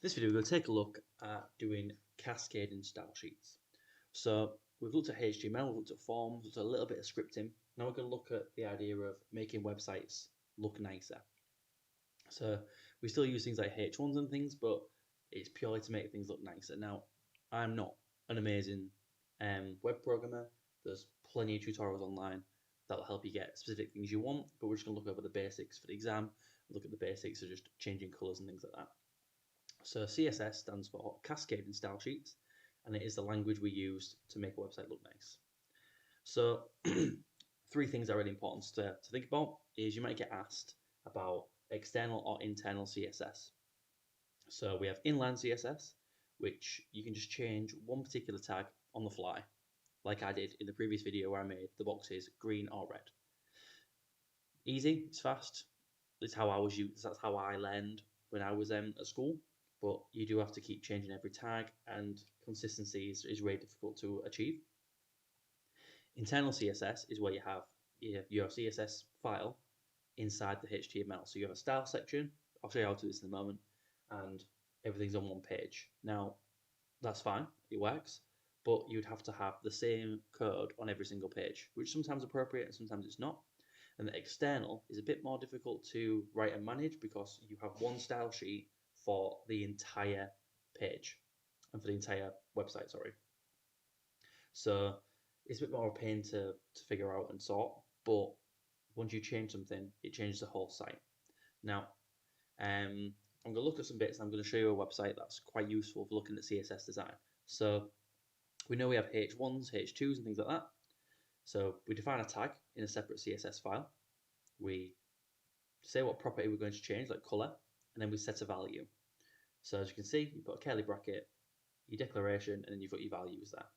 This video we're going to take a look at doing cascading style sheets. So we've looked at HTML, we've looked at forms, we've looked at a little bit of scripting. Now we're going to look at the idea of making websites look nicer. So we still use things like H1s and things, but it's purely to make things look nicer. Now, I'm not an amazing web programmer. There's plenty of tutorials online that will help you get specific things you want, but we're just going to look over the basics for the exam, look at the basics of just changing colors and things like that. So CSS stands for Cascading Style Sheets, and it is the language we use to make a website look nice. So three things that are really important to think about is you might get asked about external or internal CSS. So we have inline CSS, which you can just change one particular tag on the fly, like I did in the previous video where I made the boxes green or red. Easy, it's fast. That's how I learned when I was at school. But you do have to keep changing every tag, and consistency is really difficult to achieve. Internal CSS is where you have your CSS file inside the HTML. So you have a style section. I'll show you how to do this in a moment, and everything's on one page. Now, that's fine, it works, but you'd have to have the same code on every single page, which sometimes is appropriate and sometimes it's not. And the external is a bit more difficult to write and manage because you have one style sheet for the entire page and for the entire website, sorry. So it's a bit more of a pain to figure out and sort, but once you change something, it changes the whole site. Now, I'm going to look at some bits and I'm going to show you a website that's quite useful for looking at CSS design. So we know we have H1s, H2s and things like that. So we define a tag in a separate CSS file. We say what property we're going to change, like color, and then we set a value. So as you can see, you put a curly bracket, your declaration, and then you've got your values there.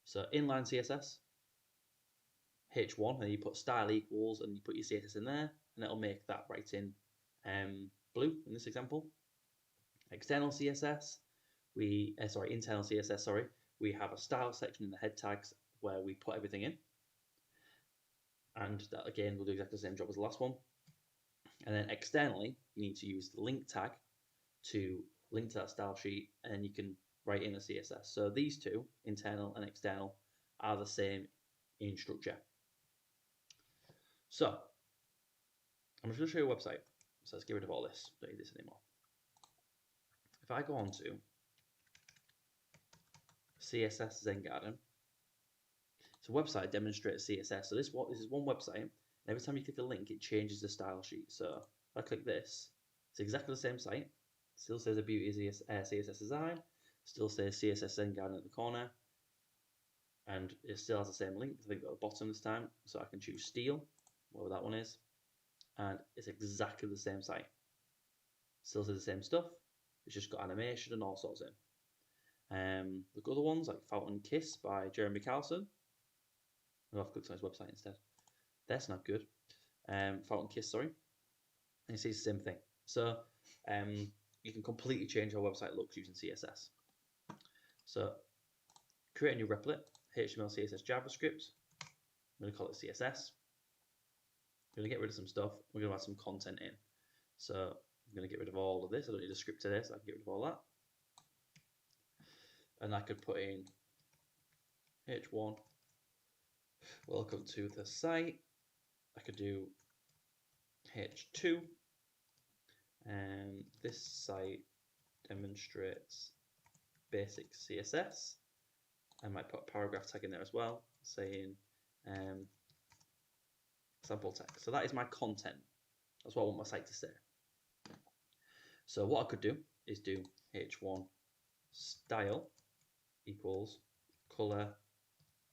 So inline CSS, H1, and you put style equals, and you put your CSS in there, and it'll make that writing blue in this example. External CSS, internal CSS, we have a style section in the head tags where we put everything in. And that again will do exactly the same job as the last one. And then externally, you need to use the link tag to link to that style sheet, and then you can write in a CSS. So these two, internal and external, are the same in structure. So I'm just going to show you a website. So let's get rid of all this. Don't need this anymore. If I go on to CSS Zen Garden, so website demonstrates CSS. So this is one website, and every time you click a link, it changes the style sheet. So if I click this, it's exactly the same site. Still says a beauty CSS design. Still says CSS Zen Garden at the corner, and it still has the same link. I think at the bottom this time, so I can choose steel, whatever that one is, and it's exactly the same site. Still says the same stuff. It's just got animation and all sorts in. Look at other ones like Fountain Kiss by Jeremy Carlson. I'll have to click on his website instead. That's not good. Fountain Kiss, sorry. And you see it's the same thing. So you can completely change how a website looks using CSS. So create a new replit, HTML, CSS, JavaScript. I'm going to call it CSS. I'm going to get rid of some stuff. We're going to add some content in. So I'm going to get rid of all of this. I don't need a script today, so I can get rid of all that. And I could put in H1. Welcome to the site. I could do H2. And this site demonstrates basic CSS. I might put a paragraph tag in there as well, saying sample text. So that is my content. That's what I want my site to say. So what I could do is do H1 style equals color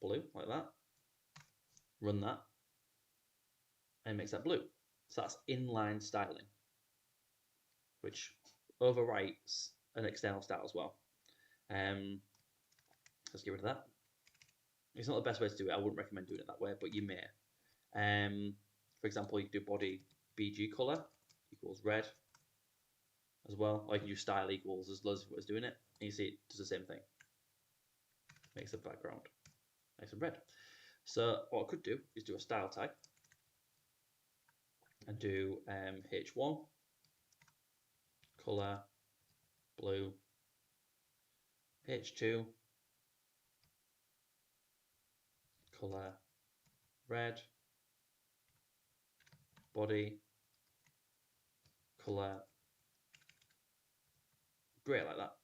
blue, like that. Run that, and it makes that blue. So that's inline styling, which overwrites an external style as well. Let's get rid of that. It's not the best way to do it. I wouldn't recommend doing it that way, but you may. For example, you do body BG color equals red as well. Or you can use style equals as loads of ways doing it. And you see it does the same thing. Makes the background nice and red. So what I could do is do a style tag and do H1 color blue, H2, color red, body, color grey, like that.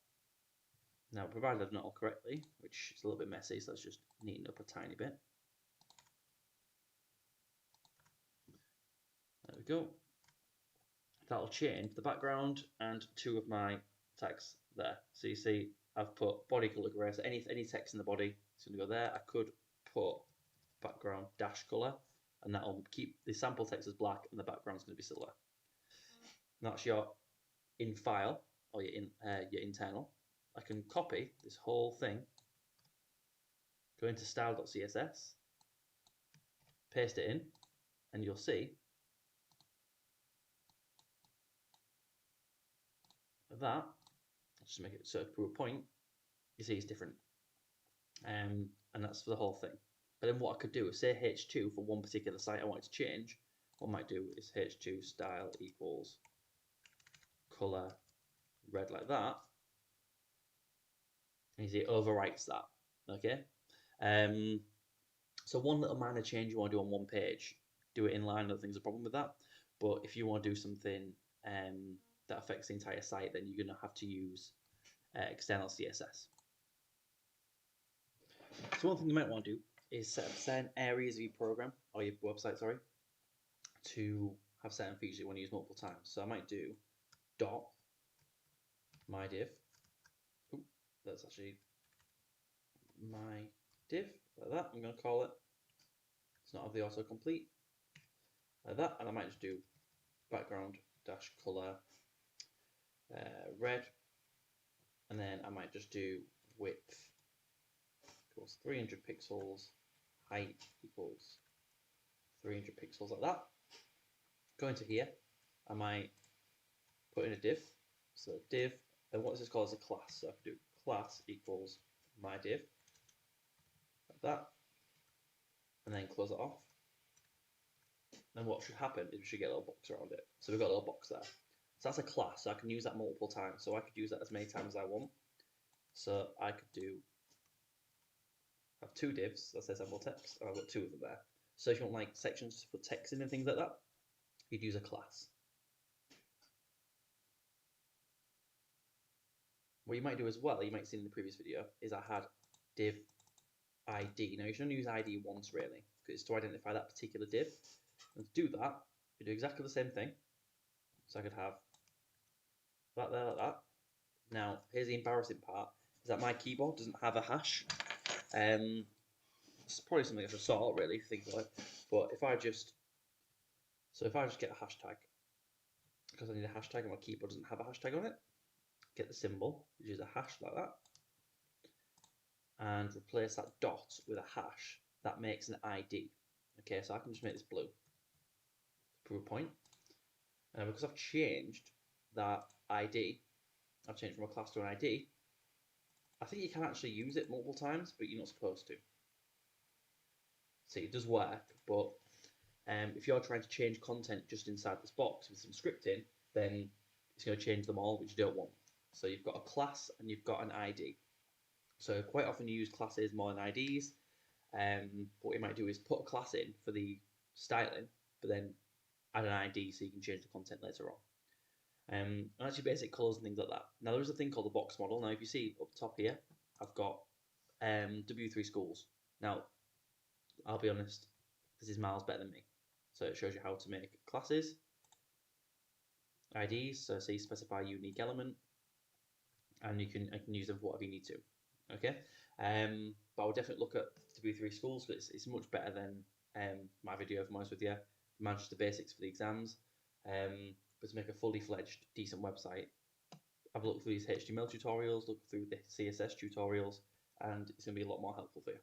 Now, provided I've not all correctly, which is a little bit messy, so let's just neaten up a tiny bit. There we go. That'll change the background and two of my tags there. So you see I've put body color grey, so any text in the body is going to go there. I could put background dash color, and that'll keep the sample text as black and the background's going to be silver. And that's your in file or your internal. I can copy this whole thing, go into style.css, paste it in, and you'll see that, I'll just make it so to a point, you see it's different. And that's for the whole thing. But then what I could do is say H2 for one particular site I wanted to change. What I might do is H2 style equals color red, like that. And you see it overwrites that. Okay. So one little minor change you want to do on one page, do it in line. Other things a problem with that. But if you want to do something that affects the entire site, then you're going to have to use external CSS. So one thing you might want to do is set up certain areas of your program, or your website, sorry, to have certain features you want to use multiple times. So I might do dot my div. Ooh, that's actually my div, like that. I'm going to call it. It's not have the autocomplete, like that. And I might just do background dash color red, and then I might just do width equals 300 pixels, height equals 300 pixels, like that. Go into here, I might put in a div, so div, and what this is called is a class, so I can do class equals my div, like that, and then close it off. Then what should happen is we should get a little box around it. So we've got a little box there. So that's a class, so I can use that multiple times, so I could use that as many times as I want. So I could have two divs that says sample text, and I've got two of them there. So if you want like sections to put text in and things like that, you'd use a class. What you might do as well, you might see in the previous video, is I had div ID. Now you should only use ID once really, because it's to identify that particular div. And to do that, you do exactly the same thing. So I could have that there, like that. Now here's the embarrassing part, is that my keyboard doesn't have a hash. It's probably something I should sort out really, think about it. But if I just get a hashtag, because I need a hashtag and my keyboard doesn't have a hashtag on it, get the symbol, which is a hash like that, and replace that dot with a hash, that makes an ID. Okay, so I can just make this blue to prove a point. And because I've changed that ID, I've changed from a class to an ID, I think you can actually use it multiple times, but you're not supposed to. See, it does work, but if you're trying to change content just inside this box with some scripting, then it's going to change them all, which you don't want. So you've got a class and you've got an ID. So quite often you use classes more than IDs. What you might do is put a class in for the styling, but then add an ID so you can change the content later on. And that's your basic colours and things like that. Now there's a thing called the box model. Now if you see up top here, I've got W3 schools. Now I'll be honest, this is miles better than me. So it shows you how to make classes, IDs, so say specify unique element, and I can use them for whatever you need to. Okay, but I would definitely look at W3 schools, but it's much better than my video, if I'm honest with you. Manage the basics for the exams, but to make a fully fledged decent website, I've looked through these HTML tutorials, look through the CSS tutorials, and it's going to be a lot more helpful for you.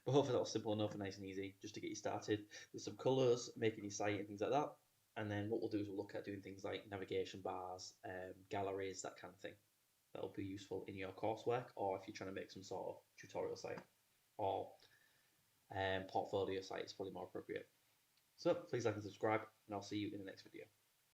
But hopefully that was simple enough and nice and easy just to get you started with some colours, making your site and things like that. And then what we'll do is we'll look at doing things like navigation bars, galleries, that kind of thing. That'll be useful in your coursework, or if you're trying to make some sort of tutorial site or portfolio site, it's probably more appropriate. So please like and subscribe, and I'll see you in the next video.